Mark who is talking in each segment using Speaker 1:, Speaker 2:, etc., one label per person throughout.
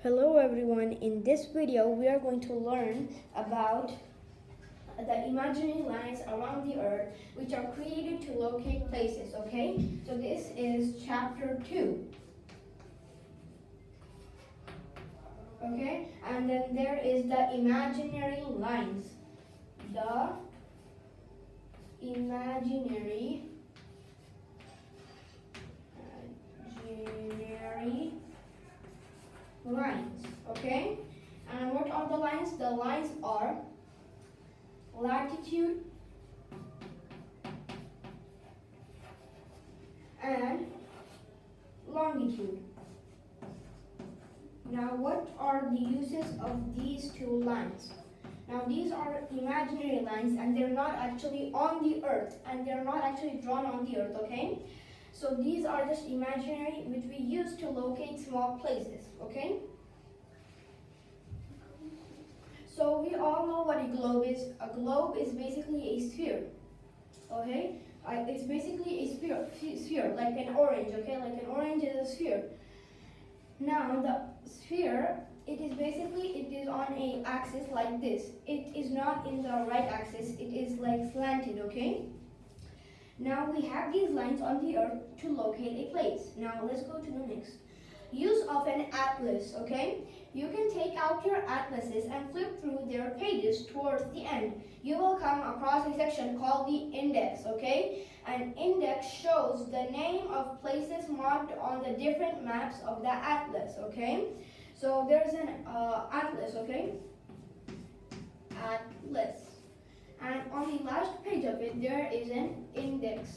Speaker 1: Hello everyone, in this video we are going to learn about the imaginary lines around the earth which are created to locate places, okay? So this is chapter 2. Okay, and then there is the imaginary lines. The imaginary lines, okay? And what are the lines? The lines are latitude and longitude. Now, what are the uses of these two lines? Now, these are imaginary lines and they're not actually on the earth and they're not actually drawn on the earth, okay? So these are just imaginary which we use to locate small places, okay? So we all know what a globe is. A globe is basically a sphere, okay? It's basically a sphere, like an orange, okay? Like an orange is a sphere. Now the sphere, it is on a axis like this. It is not in the right axis, it is like slanted, okay? Now we have these lines on the earth to locate a place. Now let's go to the next. Use of an atlas, okay? You can take out your atlases and flip through their pages towards the end. You will come across a section called the index, okay? An index shows the name of places marked on the different maps of the atlas, okay? So there's an atlas, okay? Atlas. And on the last page of it, there is an index.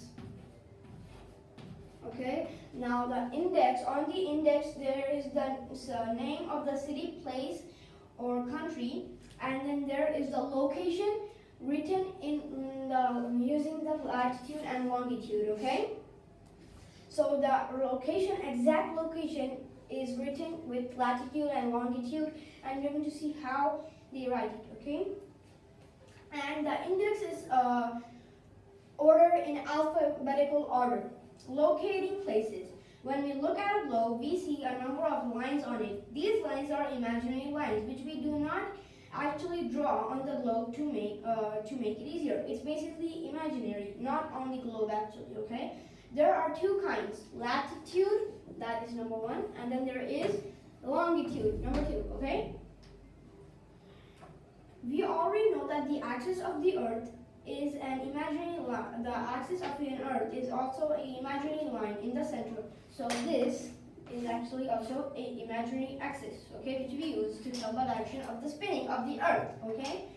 Speaker 1: Okay, now the index, on the index there is the name of the city, place or country, and then there is the location written using the latitude and longitude, okay? So the location, exact location is written with latitude and longitude, and you're going to see how they write it, okay? And the index is ordered in alphabetical order. Locating places. When we look at a globe, we see a number of lines on it. These lines are imaginary lines, which we do not actually draw on the globe to make it easier. It's basically imaginary, not on the globe actually, okay? There are two kinds. Latitude, that is number one, and then there is longitude, number two, okay? We already know that the axis of the earth is an imaginary line. The axis of an earth is also an imaginary line in the center. So this is actually also an imaginary axis, okay, which we use to tell the direction of the spinning of the earth, okay?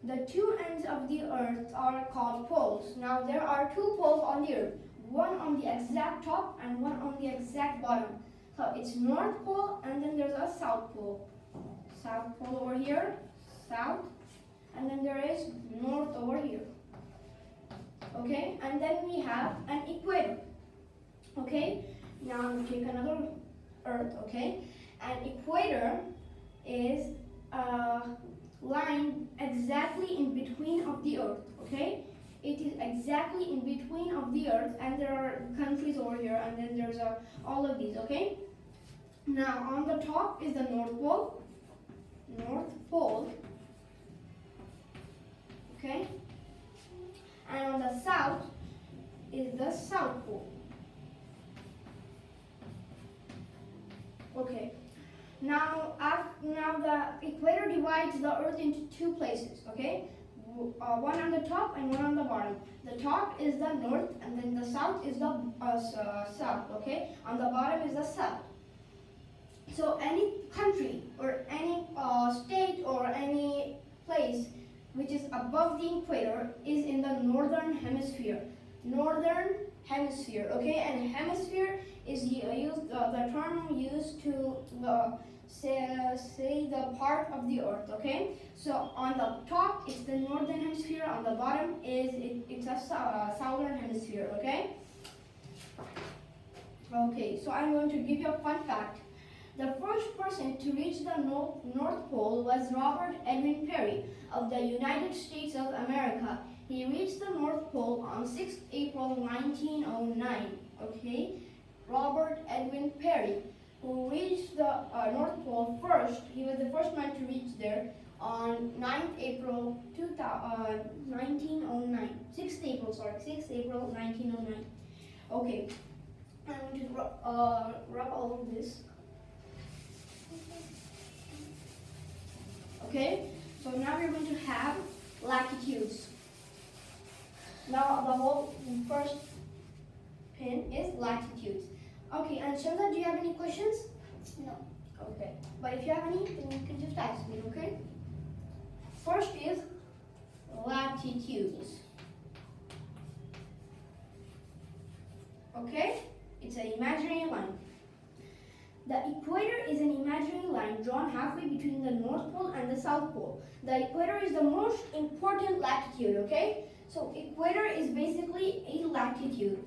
Speaker 1: The two ends of the earth are called poles. Now there are two poles on the earth, one on the exact top and one on the exact bottom. So it's North Pole and then there's a South Pole. South Pole over here, south. And then there is north over here, okay? And then we have an equator, okay? Now we take another earth, okay? An equator is a line exactly in between of the earth, okay? It is exactly in between of the earth, and there are countries over here, and then there's all of these, okay? Now on the top is the North Pole, okay, and on the south is the South Pole. Okay, now the equator divides the earth into two places, okay, one on the top and one on the bottom. The top is the north and then the south is the south, okay, on the bottom is the south. So any country or any state or any place which is above the equator is in the northern hemisphere. Northern hemisphere, okay? And hemisphere is the term used to say the part of the earth, okay? So on the top it's the northern hemisphere, on the bottom it's a southern hemisphere, okay? Okay, so I'm going to give you a fun fact. The first person to reach the North Pole was Robert Edwin Peary of the United States of America. He reached the North Pole on 6 April 1909. Okay, Robert Edwin Peary, who reached reached the North Pole first. He was the first man to reach there on 9th April 1909. 6th April, 1909. Okay, I'm going to rub all of this. Okay, so now we're going to have latitudes. Now the whole first pin is latitudes. Okay, and Shamsa, do you have any questions?
Speaker 2: No.
Speaker 1: Okay, but if you have any, then you can just ask me, okay? First is latitudes. Okay, it's an imaginary line. The equator is an imaginary line drawn halfway between the North Pole and the South Pole. The equator is the most important latitude, okay? So equator is basically a latitude.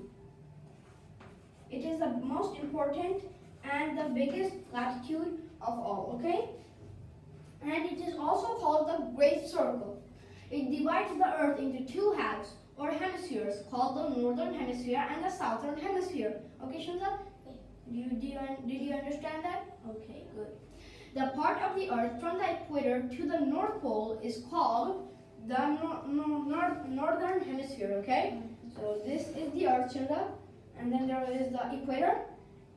Speaker 1: It is the most important and the biggest latitude of all, okay? And it is also called the Great Circle. It divides the Earth into two halves or hemispheres called the Northern Hemisphere and the Southern Hemisphere. Okay, Shamsa? Did you understand that? Okay, good. The part of the Earth from the equator to the North Pole is called the Northern Hemisphere, okay? So this is the Earth, Shamsa, and then there is the equator,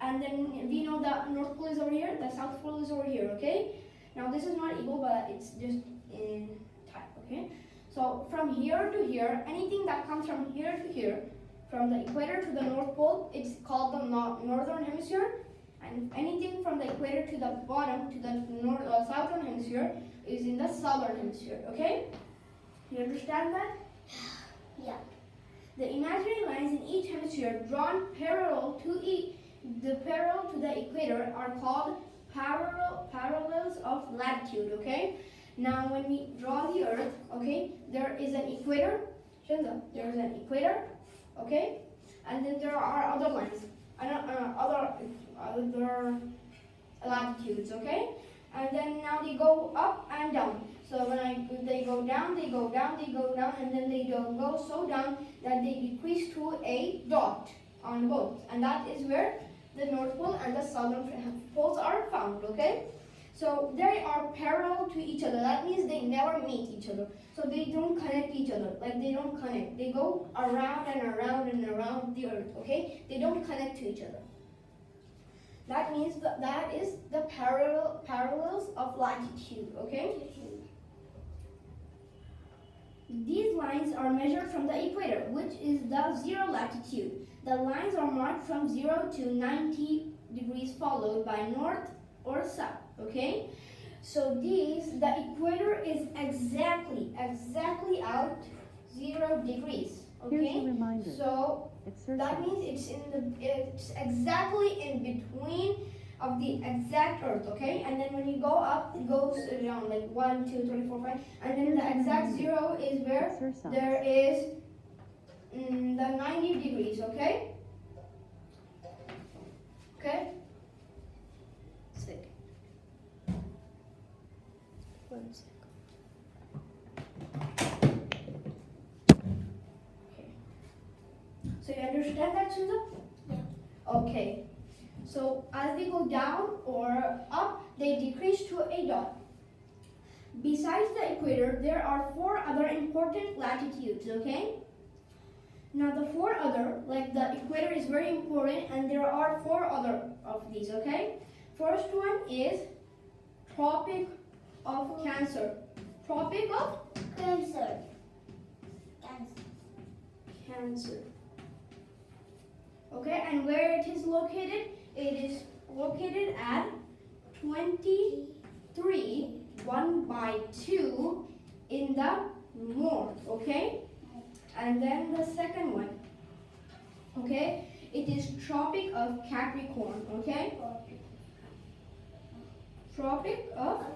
Speaker 1: and then we know the North Pole is over here, the South Pole is over here, okay? Now this is not equal, but it's just in type, okay? So from here to here, anything that comes from here to here, from the equator to the North Pole, it's called the Northern Hemisphere. And anything from the equator to the bottom, to the Southern Hemisphere, is in the Southern Hemisphere, okay? You understand that?
Speaker 2: Yeah.
Speaker 1: The imaginary lines in each hemisphere drawn parallel to the equator are called parallels of latitude, okay? Now when we draw the Earth, okay, there is an equator, there is an equator, okay? And then there are other lines, other latitudes, okay? And then now they go up and down. So when they go down, they go down, they go down, and then they don't go so down that they decrease to a dot on both. And that is where the North Pole and the Southern Poles are found, okay? So they are parallel to each other. That means they never meet each other. So they don't connect each other. Like they don't connect. They go around and around and around the Earth, okay? They don't connect to each other. That means that is the parallels of latitude, okay? These lines are measured from the equator, which is the zero latitude. The lines are marked from 0 to 90 degrees followed by north or south, okay? So the equator is exactly out 0 degrees, okay?
Speaker 3: Here's a reminder.
Speaker 1: So that means it's exactly in between of the exact Earth, okay? And then when you go up, it goes around like 1, 2, 3, 4, 5. And then the exact 0 is where there is the 90 degrees, okay? Okay? Sick. 1 second. Okay. So you understand that, Sudha?
Speaker 2: Yeah.
Speaker 1: Okay. So as they go down or up, they decrease to a dot. Besides the equator, there are 4 other important latitudes, okay? Now the 4 other, like the equator is very important and there are 4 other of these, okay? First one is Tropic of Cancer. Tropic of
Speaker 2: Cancer.
Speaker 1: Cancer. Okay, and where it is located? It is located at 23 1/2 in the north, okay? And then the second one, okay? It is Tropic of Capricorn, okay? Tropic of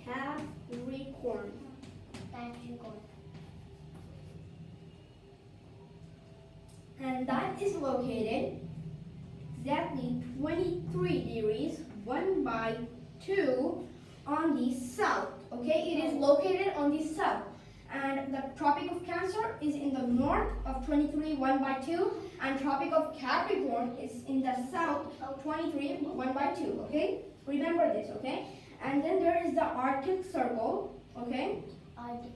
Speaker 1: Capricorn. And that is located exactly 23 degrees 1/2 on the south. Okay, it is located on the south. And the Tropic of Cancer is in the north of 23 1/2. and Tropic of Capricorn is in the south of 23, 1/2, okay? Remember this, okay? And then there is the Arctic Circle, okay?
Speaker 2: Arctic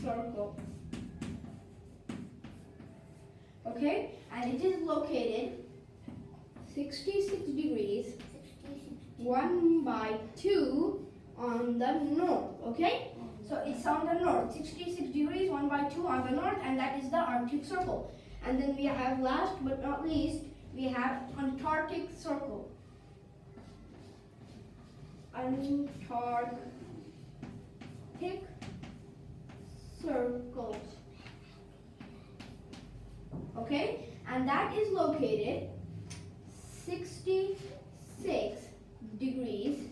Speaker 1: Circle. Okay? And it is located 66 degrees 1/2 on the north, okay? So it's on the north, 66 degrees 1/2 on the north, and that is the Arctic Circle. And then we have, last but not least, we have Antarctic Circle. Antarctic Circle. Okay? And that is located 66 degrees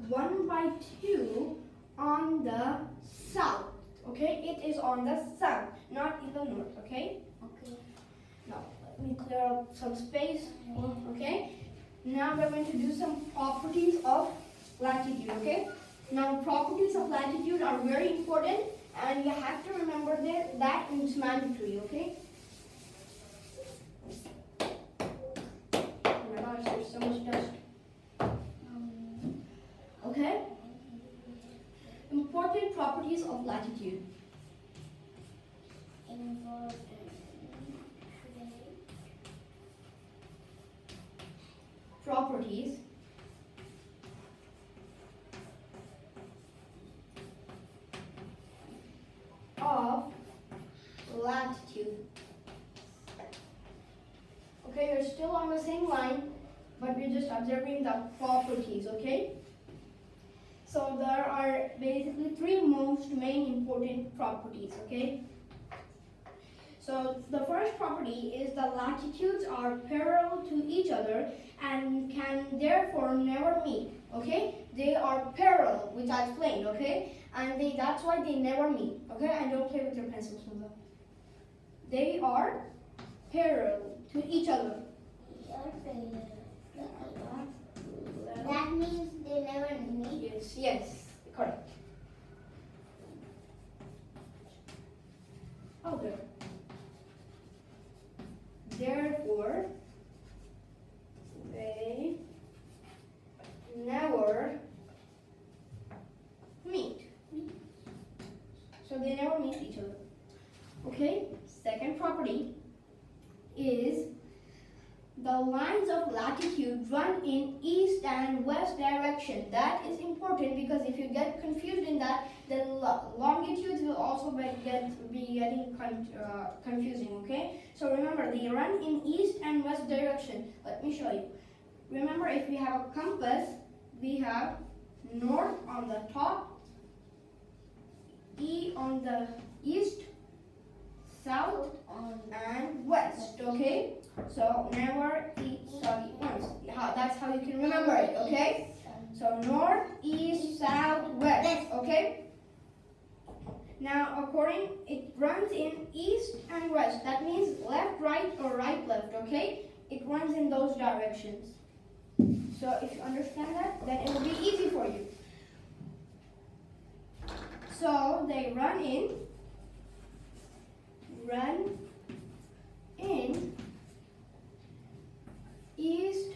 Speaker 1: 1/2 on the south. Okay? It is on the south, not in the north. Okay?
Speaker 2: Okay.
Speaker 1: Now, let me clear up some space. Okay? Now we're going to do some properties of latitude. Okay? Now, properties of latitude are very important, and you have to remember that it's mandatory. Okay? Oh my gosh, there's so much dust. Okay? Important properties of latitude. Properties of latitude. Okay, you're still on the same line, but we're just observing the properties, okay? So there are basically three most main important properties, okay? So the first property is the latitudes are parallel to each other and can therefore never meet, okay? They are parallel, which I explained, okay? And that's why they never meet, okay? And don't play with your pencils, Mila. They are parallel to each other.
Speaker 2: That means they never meet.
Speaker 1: Yes, correct. Okay. Therefore, they never meet. So they never meet each other. Okay? Second property is the lines of latitude run in east and west direction. That is important because if you get confused in that, then longitudes will also be getting confusing, okay? So remember, they run in east and west direction. Let me show you. Remember, if we have a compass, we have north on the top, E on the east, south and west, okay? So never eat soggy ones. That's how you can remember it, okay? So north, east, south, west, okay? Now it runs in east and west. That means left, right, or right, left, okay? It runs in those directions. So if you understand that, then it will be easy for you. So they run in east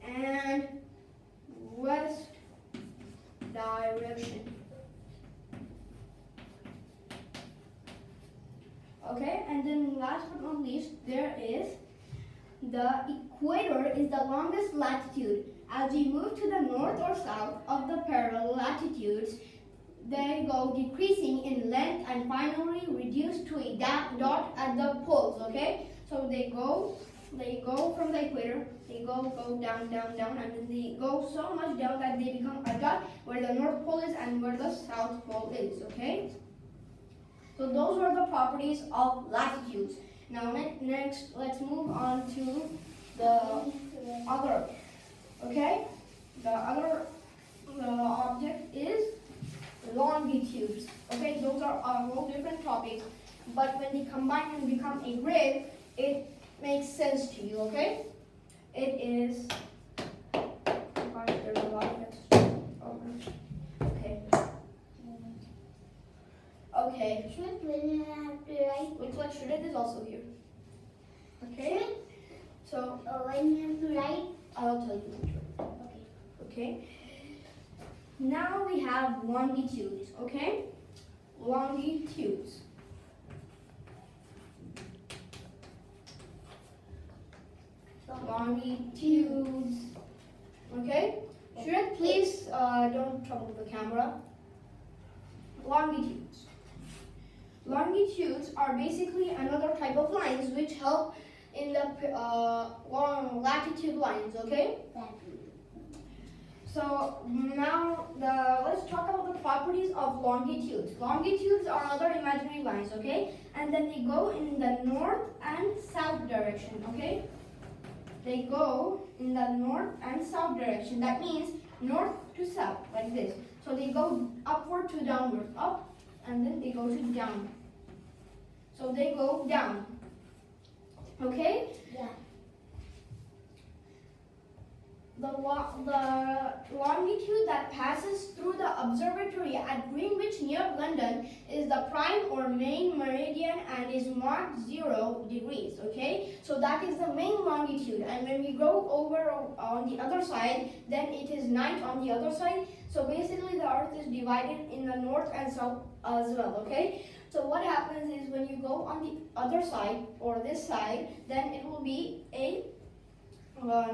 Speaker 1: and west direction. Okay, and then last but not least, there is the equator is the longest latitude. As we move to the north or south of the parallel latitudes, they go decreasing in length and finally reduce to a dot at the poles, okay? So they go from the equator, they go down, and then they go so much down that they become a dot where the North Pole is and where the South Pole is, okay? So those are the properties of latitudes. Now next, let's move on to the other, okay? The other object is longitudes, okay? Those are a whole different topic, but when they combine and become a grid, it makes sense to you, okay? It is, gosh, there's a lot of extra. Oh, okay. Okay.
Speaker 2: Should we have to write?
Speaker 1: Looks like Shredded is also here. Okay.
Speaker 2: Should,
Speaker 1: So
Speaker 2: when you have to write?
Speaker 1: I'll tell you later.
Speaker 2: Okay.
Speaker 1: Okay. Now we have longitudes. Okay. Longitudes. Longitudes. Okay. Shredded, please don't trouble the camera. Longitudes. Longitudes are basically another type of lines which help in the long latitude lines, okay? So now let's talk about the properties of longitudes. Longitudes are other imaginary lines, okay? And then they go in the north and south direction, okay? They go in the north and south direction. That means north to south, like this. So they go upward to downward, up, and then they go to down. So they go down. Okay?
Speaker 2: Yeah.
Speaker 1: The longitude that passes through the observatory at Greenwich near London is the prime or main meridian and is marked 0 degrees, okay? So that is the main longitude, and when we go over on the other side, then it is night on the other side. So basically the earth is divided in the north and south as well, okay? So what happens is when you go on the other side or this side, then it will be a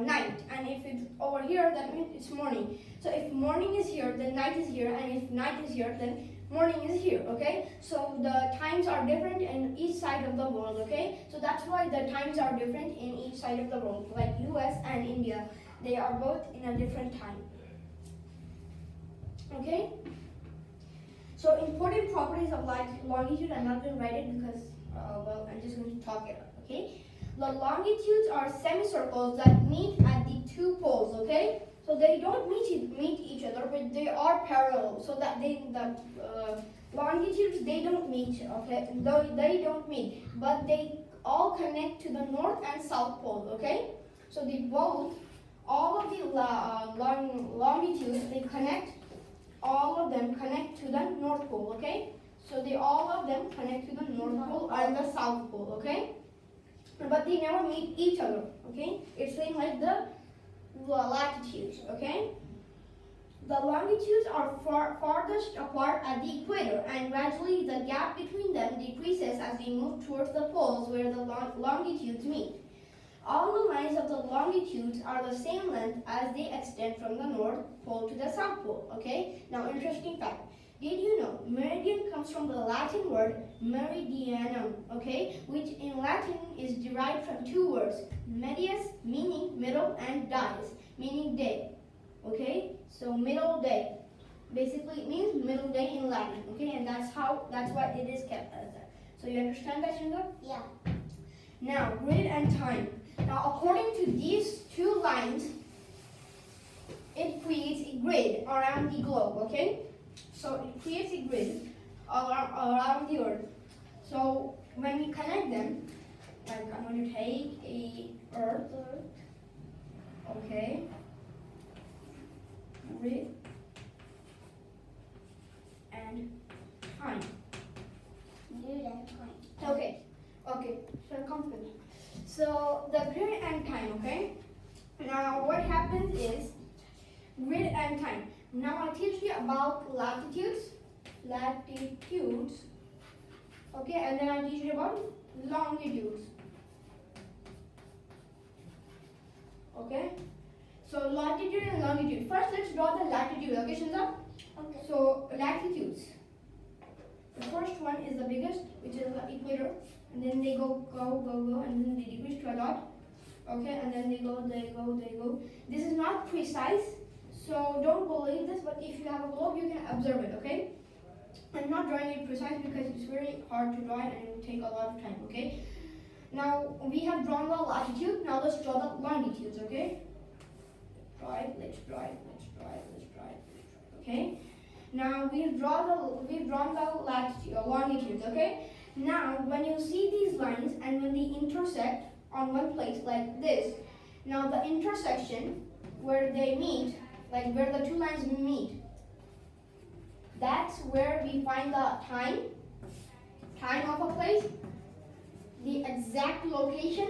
Speaker 1: night, and if it's over here, that means it's morning. So if morning is here, then night is here, and if night is here, then morning is here, okay? So the times are different in each side of the world, okay? So that's why the times are different in each side of the world, like US and India. They are both in a different time, okay? So important properties of longitude, I'm not going to write it because, well, I'm just going to talk it up, okay? The longitudes are semicircles that meet at the two poles, okay? So they don't meet each other, but they are parallel. So that the longitudes, they don't meet, okay? They don't meet, but they all connect to the north and south pole, okay? So all of the longitudes, all of them connect to the north pole, okay? So all of them connect to the north pole and the south pole, okay? But they never meet each other, okay? It's same like the latitudes, okay? The longitudes are farthest apart at the equator, and gradually the gap between them decreases as we move towards the poles where the longitudes meet. All the lines of the longitudes are the same length as they extend from the north pole to the south pole, okay? Now, interesting fact. Did you know meridian comes from the Latin word meridianum, okay, which in Latin is derived from two words, medius, meaning middle, and dies, meaning day, okay? So middle day, basically it means middle day in Latin, okay, and that's why it is kept as that. So you understand that, Shinda?
Speaker 2: Yeah.
Speaker 1: Now, grid and time. Now, according to these two lines, it creates a grid around the globe, okay? So it creates a grid around the earth. So when we connect them, like I'm going to take a earth, okay, grid and time.
Speaker 2: Grid and time.
Speaker 1: Okay, so confident. So the grid and time, okay? Now what happens is grid and time. Now I teach you about latitudes, okay, and then I teach you about longitudes, okay? So latitude and longitude. First, let's draw the latitude, okay, Shinda?
Speaker 2: Okay.
Speaker 1: So latitudes. The first one is the biggest, which is the equator, and then they go, and then they decrease to a dot, okay, and then they go. This is not precise. So don't believe this, but if you have a globe, you can observe it, okay? I'm not drawing it precise because it's very hard to draw it and it will take a lot of time, okay? Now, we have drawn the latitude, now let's draw the longitudes, okay? Let's draw it, okay? Now, we've drawn the longitudes, okay? Now, when you see these lines and when they intersect on one place like this, now the intersection where they meet, like where the two lines meet, that's where we find the time, time of a place, the exact location,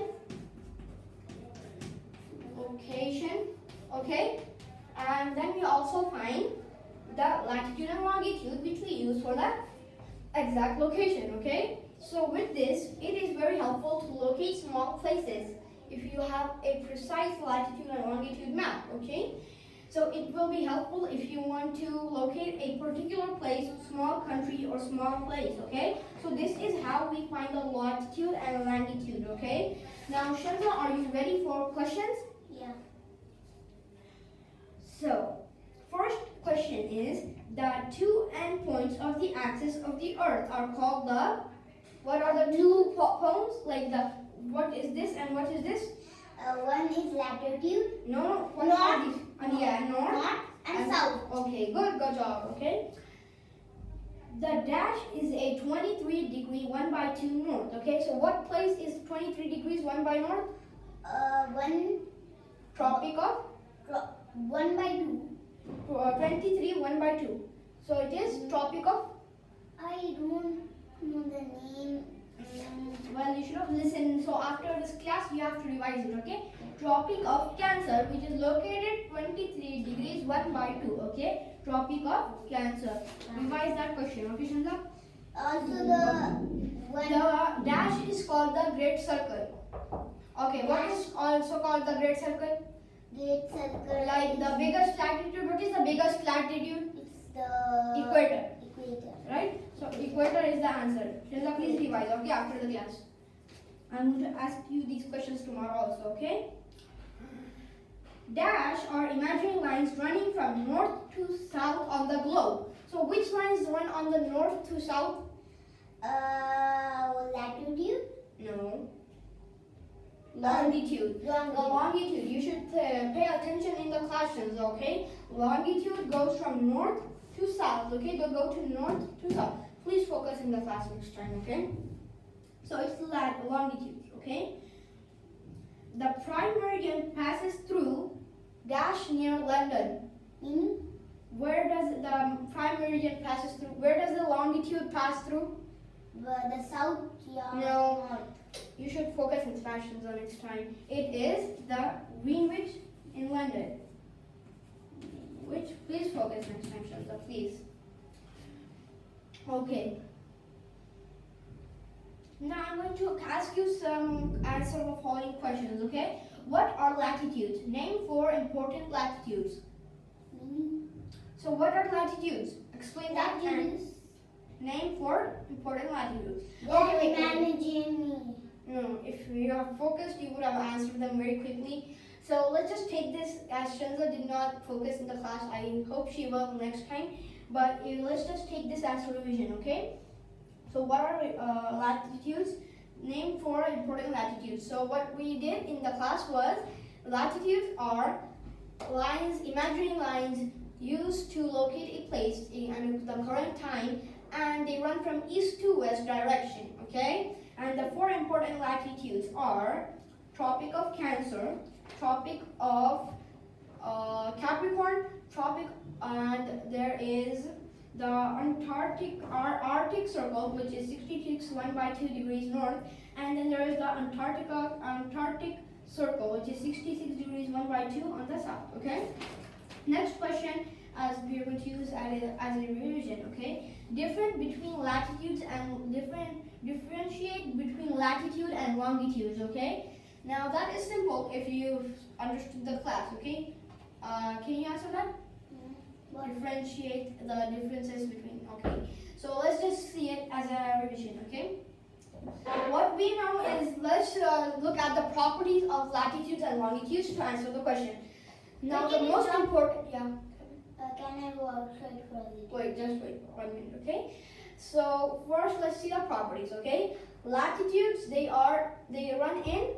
Speaker 1: okay, and then we also find the latitude and longitude, which we use for the exact location, okay. So with this, it is very helpful to locate small places if you have a precise latitude and longitude map, okay. So it will be helpful if you want to locate a particular place, small country or small place, okay? So this is how we find the latitude and longitude, okay? Now, Shamsa, are you ready for questions?
Speaker 2: Yeah.
Speaker 1: So, first question is, the two endpoints of the axis of the Earth are called the, what are the two poles? Like the, what is this and what is this?
Speaker 2: One is latitude.
Speaker 1: No, what
Speaker 2: North.
Speaker 1: are these? Yeah, north
Speaker 2: And south.
Speaker 1: Okay, good job, okay. The dash is a 23 degree 1 by 2 north, okay. So what place is 23 degrees 1 by north? Tropic of?
Speaker 2: 1 by 2.
Speaker 1: 23 1 by 2. So it is Tropic of?
Speaker 2: I don't know the name.
Speaker 1: Well, you should have listened. So after this class, you have to revise it, okay? Tropic of Cancer, which is located 23 degrees 1 by 2, okay? Tropic of Cancer. Revise that question, okay, Shamsa?
Speaker 2: Also
Speaker 1: The dash is called the Great Circle. Okay, what is also called the Great Circle?
Speaker 2: Great Circle.
Speaker 1: Like the biggest latitude. What is the biggest latitude?
Speaker 2: It's the
Speaker 1: Equator.
Speaker 2: Equator.
Speaker 1: Right? So equator is the answer. Shamsa, please revise, okay, after the class. I'm going to ask you these questions tomorrow also, okay? Dash are imaginary lines running from north to south on the globe. So which lines run on the north to south?
Speaker 2: Latitude.
Speaker 1: No. Longitude. The longitude. You should pay attention in the classrooms, okay? Longitude goes from north to south, okay? They'll go to north to south. Please focus in the class next time, okay? So it's longitude, okay? The prime meridian passes through dash near London. Where does the prime meridian passes through? Where does the longitude pass through?
Speaker 2: The south. Yeah.
Speaker 1: No. You should focus in Spanish the next time. It is the Greenwich in London. Which, please focus next time, Shamsa, please. Okay. Now I'm going to ask you some answer the following questions, okay? What are latitudes? Name 4 important latitudes. So what are latitudes? Explain that and name 4 important latitudes. No, if you are focused, you would have answered them very quickly. So let's just take this, as Shamsa did not focus in the class. I hope she will next time. But let's just take this as a revision, okay? So what are latitudes? Name 4 important latitudes. So what we did in the class was, latitudes are lines, imaginary lines used to locate a place and the current time, and they run from east to west direction, okay? And the 4 important latitudes are Tropic of Cancer, Tropic of Capricorn, Tropic, and there is the Arctic Circle, which is 66 1 by 2 degrees north, and then there is the Antarctic Circle, which is 66 degrees 1 by 2 on the south, okay? Next question, as we are going to use as a revision, okay? Differentiate between latitude and longitudes, okay? Now that is simple if you've understood the class, okay? Can you answer that? Differentiate the differences between, okay. So let's just see it as a revision, okay? What we know is, let's look at the properties of latitudes and longitudes to answer the question. Now the most important, yeah.
Speaker 2: Can I go outside for a little?
Speaker 1: Wait, just wait 1 minute, okay? So first, let's see the properties, okay? Latitudes, they run in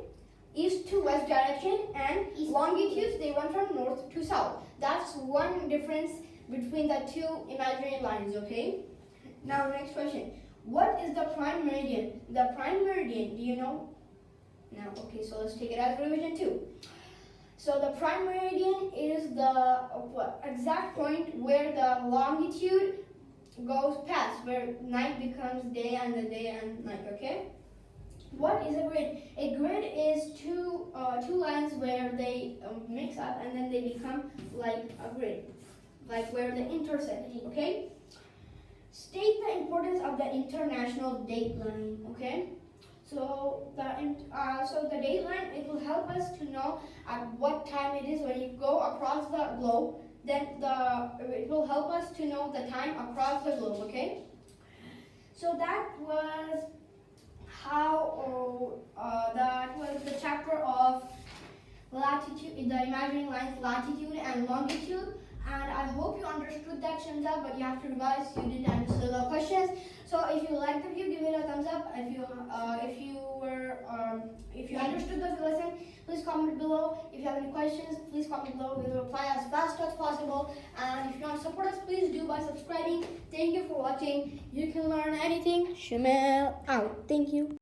Speaker 1: east to west direction, and longitudes, they run from north to south. That's one difference between the two imaginary lines, okay? Now, next question. What is the prime meridian? The prime meridian, do you know? No, okay, so let's take it as revision 2. So the prime meridian is the exact point where the longitude goes past, where night becomes day and the day and night. Okay. What is a grid? A grid is two lines where they mix up and then they become like a grid, like where they intersect. Okay. State the importance of the international date line. Okay. So the date line, it will help us to know at what time it is when you go across the globe. Then it will help us to know the time across the globe. Okay. So that was the chapter of latitude, the imaginary lines, latitude and longitude. And I hope you understood that, Shamsa, but you have to revise. You didn't understand the questions. So if you liked the video, give it a thumbs up. If you understood the lesson, please comment below. If you have any questions, please comment below. We will reply as fast as possible. And if you want to support us, please do by subscribing. Thank you for watching. You can learn anything. Shamil out. Thank you.